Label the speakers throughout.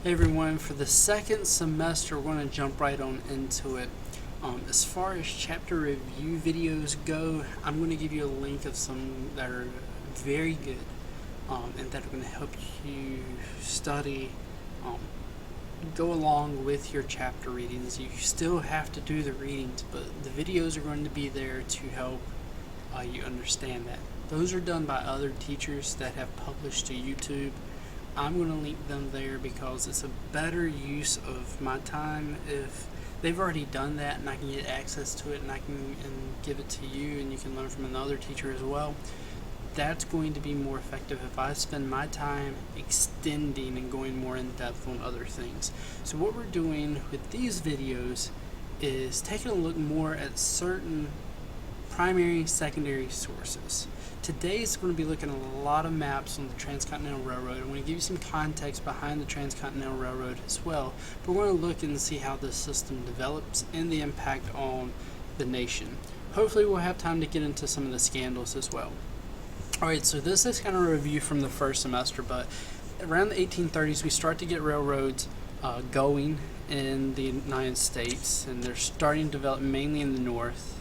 Speaker 1: Hey everyone, for the second semester we're going to jump right on into it. As far as chapter review videos go, I'm going to give you a link of some that are very good and that are going to help you study, go along with your chapter readings. You still have to do the readings, but the videos are going to be there to help you understand that. Those are done by other teachers that have published to YouTube. I'm going to link them there because it's a better use of my time if they've already done that and I can get access to it and I can give it to you and you can learn from another teacher as well. That's going to be more effective if I spend my time extending and going more in depth on other things. So what we're doing with these videos is taking a look more at certain primary, secondary sources. Today is going to be looking at a lot of maps on the Transcontinental Railroad. I'm going to give you some context behind the Transcontinental Railroad as well. But we're going to look and see how this system develops and the impact on the nation. Hopefully we'll have time to get into some of the scandals as well. Alright, so this is kind of a review from the first semester, but around the 1830s we start to get railroads going in the United States, and they're starting to develop mainly in the north.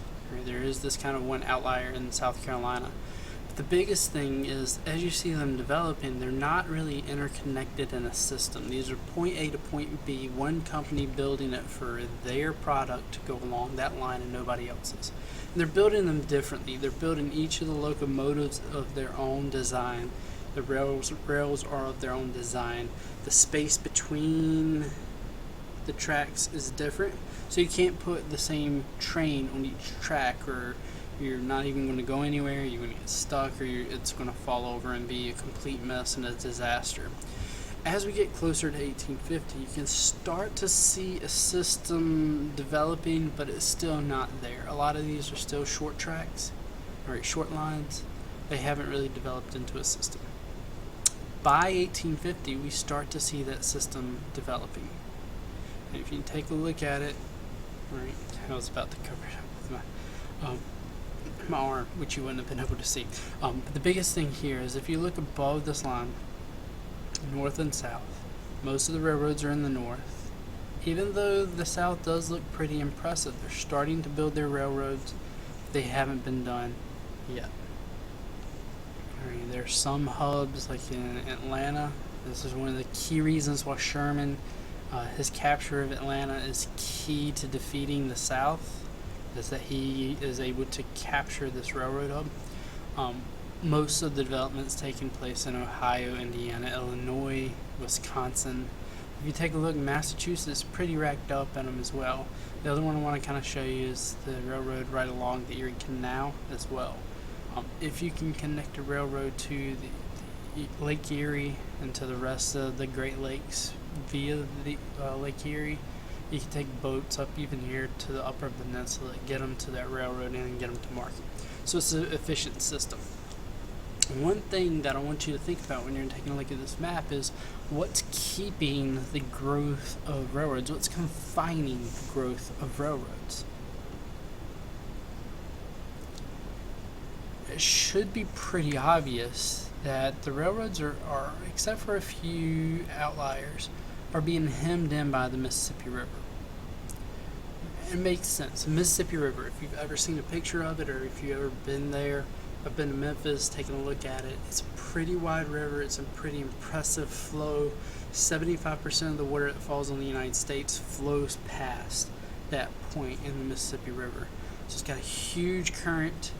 Speaker 1: There is this kind of one outlier in South Carolina. The biggest thing is, as you see them developing, they're not really interconnected in a system. These are point A to point B, one company building it for their product to go along that line and nobody else's. And they're building them differently. They're building each of the locomotives of their own design. The rails are of their own design. The space between the tracks is different, so you can't put the same train on each track, or you're not even going to go anywhere. You're going to get stuck, or it's going to fall over and be a complete mess and a disaster. As we get closer to 1850, you can start to see a system developing, but it's still not there. A lot of these are still short tracks, or short lines. They haven't really developed into a system. By 1850, we start to see that system developing. And if you take a look at it, right, I was about to cover it up with my arm, which you wouldn't have been able to see. But the biggest thing here is if you look above this line, north and south, most of the railroads are in the north. Even though the south does look pretty impressive, they're starting to build their railroads. They haven't been done yet. There's some hubs like in Atlanta. This is one of the key reasons why Sherman, his capture of Atlanta is key to defeating the South, is that he is able to capture this railroad hub. Most of the development's taking place in Ohio, Indiana, Illinois, Wisconsin. If you take a look, Massachusetts is pretty racked up in them as well. The other one I want to kind of show you is the railroad right along the Erie Canal as well. If you can connect a railroad to the Lake Erie and to the rest of the Great Lakes via the Lake Erie, you can take boats up even here to the upper peninsula, get them to that railroad and get them to market. So it's an efficient system. One thing that I want you to think about when you're taking a look at this map is what's keeping the growth of railroads, what's confining the growth of railroads. It should be pretty obvious that the railroads are, except for a few outliers, are being hemmed in by the Mississippi River. It makes sense. The Mississippi River, if you've ever seen a picture of it or if you've ever been there, I've been to Memphis, taking a look at it. It's a pretty wide river. It's a pretty impressive flow. 75% of the water that falls on the United States flows past that point in the Mississippi River. So it's got a huge current.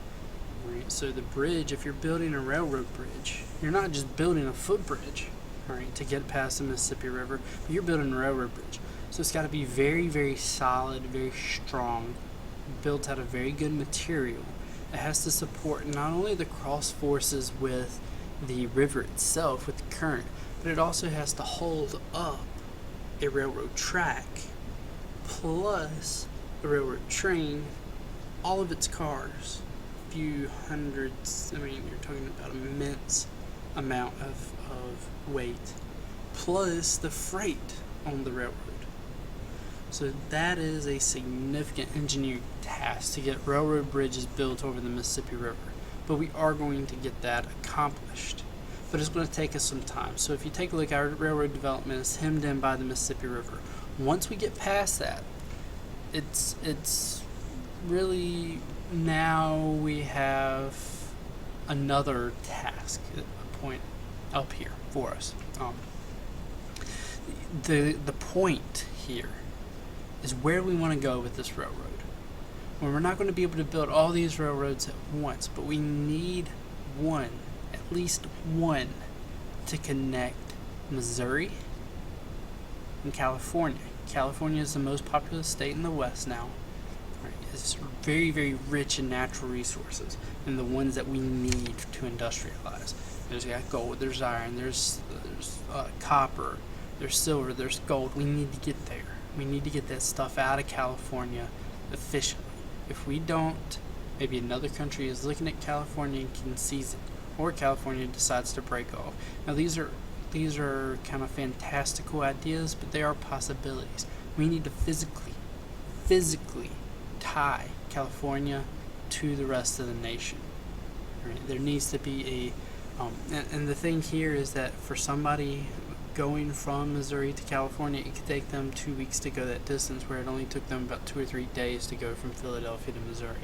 Speaker 1: Right? So the bridge, if you're building a railroad bridge, you're not just building a footbridge, right, to get past the Mississippi River, but you're building a railroad bridge. So it's got to be very, very solid, very strong, built out of very good material. It has to support not only the cross forces with the river itself, with the current, but it also has to hold up a railroad track, plus a railroad train, all of its cars, few hundreds, you're talking about an immense amount of weight, plus the freight on the railroad. So that is a significant engineering task to get railroad bridges built over the Mississippi River. But we are going to get that accomplished. but it's going to take us some time. So if you take a look, our railroad development is hemmed in by the Mississippi River. Once we get past that, it's really, now we have another task, a point up here for us. The point here is where we want to go with this railroad. Well, we're not going to be able to build all these railroads at once, but we need one, at least one, to connect Missouri and California. California is the most populous state in the West now. Right? It's very, very rich in natural resources, and the ones that we need to industrialize. There's got gold, there's iron, there's copper, there's silver, there's gold. We need to get there. We need to get that stuff out of California efficiently. If we don't, maybe another country is looking at California and can seize it, or California decides to break off. Now these are kind of fantastical ideas, but they are possibilities. We need to physically tie California to the rest of the nation. Right? There needs to be and the thing here is that for somebody going from Missouri to California, it could take them 2 weeks to go that distance, where it only took them about 2 or 3 days to go from Philadelphia to Missouri.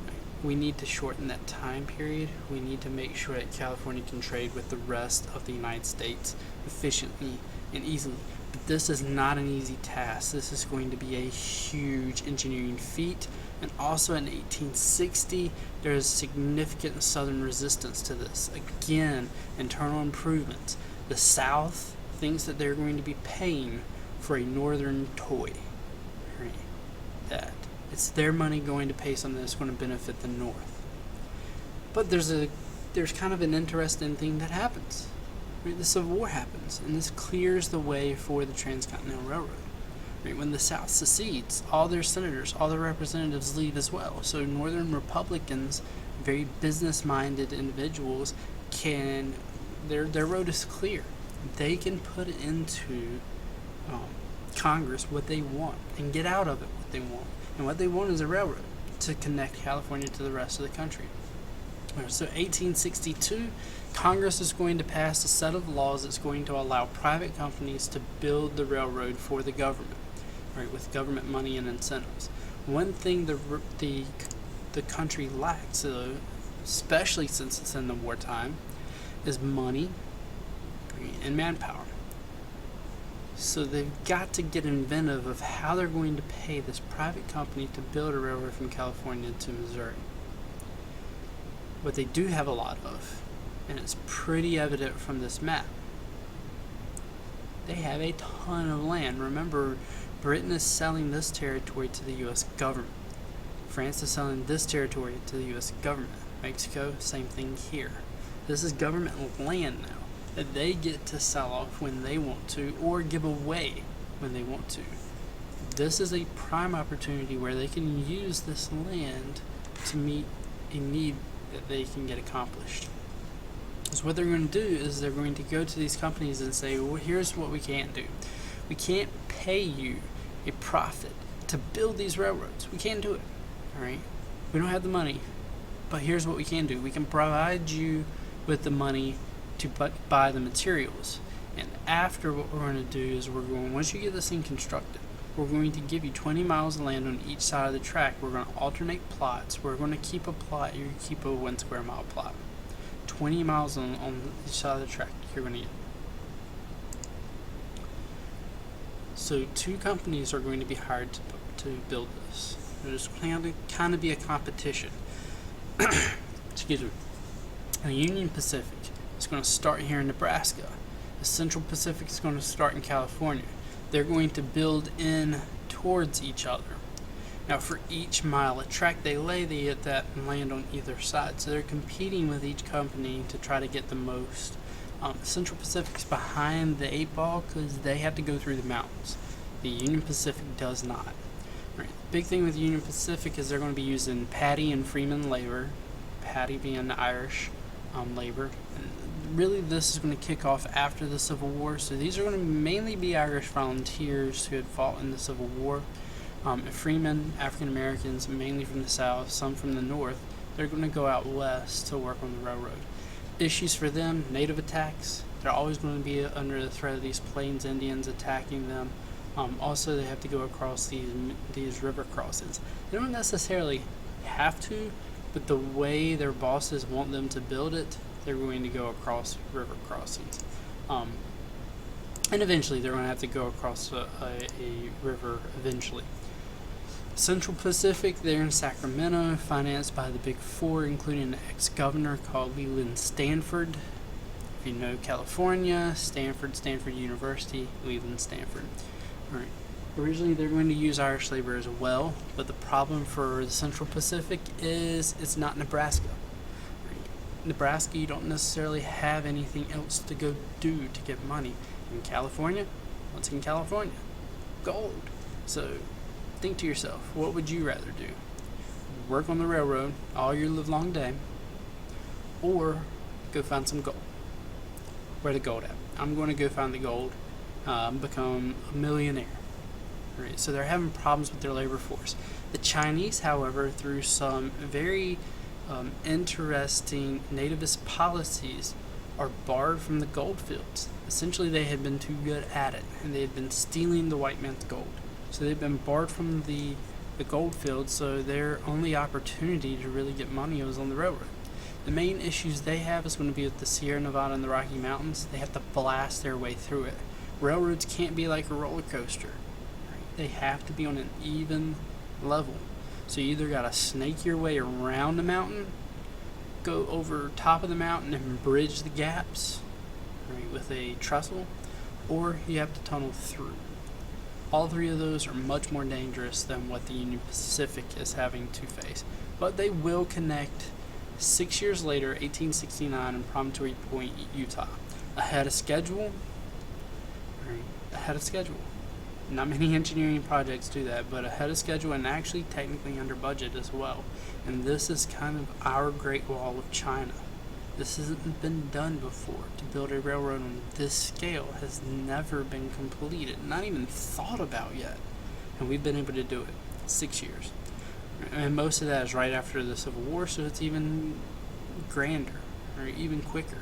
Speaker 1: Right? We need to shorten that time period. We need to make sure that California can trade with the rest of the United States efficiently and easily. But this is not an easy task. This is going to be a huge engineering feat. And also in 1860, there is significant Southern resistance to this. Again, internal improvements. The South thinks that they're going to be paying for a Northern toy. Right? That it's their money going to pay something that's going to benefit the North. But there's kind of an interesting thing that happens. Right? The Civil War happens, and this clears the way for the Transcontinental Railroad. Right? When the South secedes, all their senators, all their representatives leave as well. So Northern Republicans, very business-minded individuals, their road is clear. They can put into Congress what they want and get out of it what they want. And what they want is a railroad to connect California to the rest of the country. So 1862, Congress is going to pass a set of laws that's going to allow private companies to build the railroad for the government, right, with government money and incentives. One thing the country lacks, especially since it's in the wartime, is money and manpower. So they've got to get inventive of how they're going to pay this private company to build a railroad from California to Missouri. What they do have a lot of, and it's pretty evident from this map, they have a ton of land. Remember, Britain is selling this territory to the U.S. government. France is selling this territory to the U.S. government. Mexico, same thing here. This is government land now that they get to sell off when they want to, or give away when they want to. This is a prime opportunity where they can use this land to meet a need that they can get accomplished. So what they're going to do is they're going to go to these companies and say, well, here's what we can't do. We can't pay you a profit to build these railroads. We can't do it. All right? We don't have the money, but here's what we can do. We can provide you with the money to buy the materials. And after, what we're going to do is once you get this thing constructed, we're going to give you 20 miles of land on each side of the track. We're going to alternate plots. We're going to keep a plot. You keep a 1 square mile plot. 20 miles on each side of the track you're going to get. So 2 companies are going to be hired to build this. There's going to kind of be a competition. Excuse me. The Union Pacific is going to start here in Nebraska. The Central Pacific is going to start in California. They're going to build in towards each other. Now, for each mile of track they lay, they get that land on either side. So they're competing with each company to try to get the most. Central Pacific's behind the 8 ball because they have to go through the mountains. The Union Pacific does not. Right. The big thing with Union Pacific is they're going to be using Paddy and Freeman labor. Paddy being the Irish labor. And really, this is going to kick off after the Civil War. So these are going to mainly be Irish volunteers who had fought in the Civil War. Freemen, African Americans, mainly from the South, some from the North, they're going to go out west to work on the railroad. issues for them, native attacks. They're always going to be under the threat of these Plains Indians attacking them. Also, they have to go across these river crossings. They don't necessarily have to, but the way their bosses want them to build it, they're going to go across river crossings. And eventually they're going to have to go across a river eventually. Central Pacific, they're in Sacramento, financed by the Big Four, including an ex-governor called Leland Stanford. If you know California, Stanford University, Leland Stanford. All right. Originally, they're going to use Irish labor as well, but the problem for the Central Pacific is it's not Nebraska. Nebraska, you don't necessarily have anything else to go do to get money. In California, what's in California? Gold. So think to yourself, what would you rather do? Work on the railroad all your livelong day, or go find some gold? Where the gold at? I'm going to go find the gold, become a millionaire. Right? So they're having problems with their labor force. The Chinese, however, through some very interesting nativist policies, are barred from the gold fields. Essentially, they had been too good at it, and they had been stealing the white man's gold. So they've been barred from the gold fields, so their only opportunity to really get money was on the railroad. The main issues they have is going to be with the Sierra Nevada and the Rocky Mountains. They have to blast their way through it. Railroads can't be like a roller coaster. Right? They have to be on an even level. So you either got to snake your way around the mountain, go over top of the mountain and bridge the gaps, right, with a trestle, or you have to tunnel through. All three of those are much more dangerous than what the Union Pacific is having to face. But they will connect 6 years later, 1869, in Promontory Point, Utah. Ahead of schedule. Right, ahead of schedule. Not many engineering projects do that, but ahead of schedule and actually technically under budget as well. And this is kind of our Great Wall of China. This hasn't been done before. To build a railroad on this scale has never been completed, not even thought about yet. And we've been able to do it 6 years. And most of that is right after the Civil War, so it's even grander, or even quicker.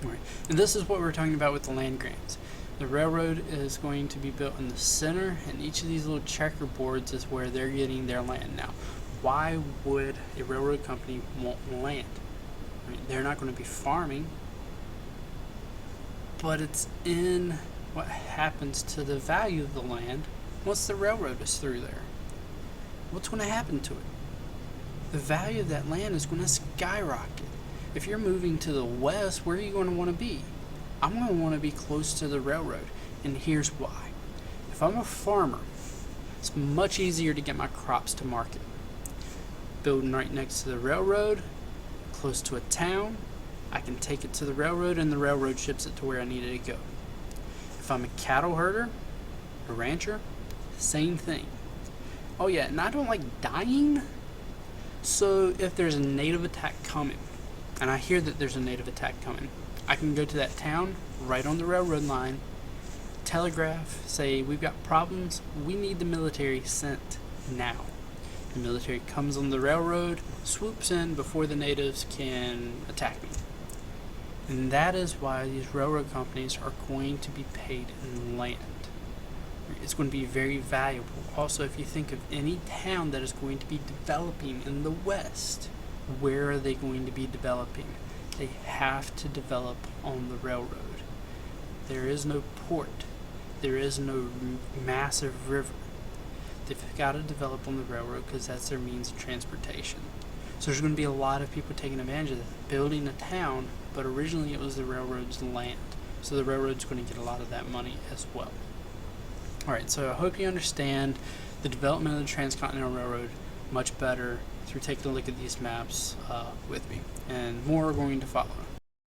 Speaker 1: Right. And this is what we're talking about with the land grants. The railroad is going to be built in the center, and each of these little checkerboards is where they're getting their land. Now, why would a railroad company want land? Right? They're not going to be farming, but it's in what happens to the value of the land once the railroad is through there. What's going to happen to it? The value of that land is going to skyrocket. If you're moving to the west, where are you going to want to be? I'm going to want to be close to the railroad, and here's why. If I'm a farmer, it's much easier to get my crops to market. Building right next to the railroad, close to a town, I can take it to the railroad, and the railroad ships it to where I need it to go. If I'm a cattle herder, a rancher, same thing. Oh yeah, and I don't like dying, so if there's a native attack coming, and I hear that there's a native attack coming, I can go to that town right on the railroad line, telegraph, say we've got problems, we need the military sent now. The military comes on the railroad, swoops in before the natives can attack me. And that is why these railroad companies are going to be paid in land. It's going to be very valuable. Also, if you think of any town that is going to be developing in the West, where are they going to be developing? They have to develop on the railroad. There is no port. There is no massive river. They've got to develop on the railroad because that's their means of transportation. So there's going to be a lot of people taking advantage of that, building a town, but originally it was the railroad's land. So the railroad's going to get a lot of that money as well. Alright, so I hope you understand the development of the Transcontinental Railroad much better through taking a look at these maps with me. And more are going to follow.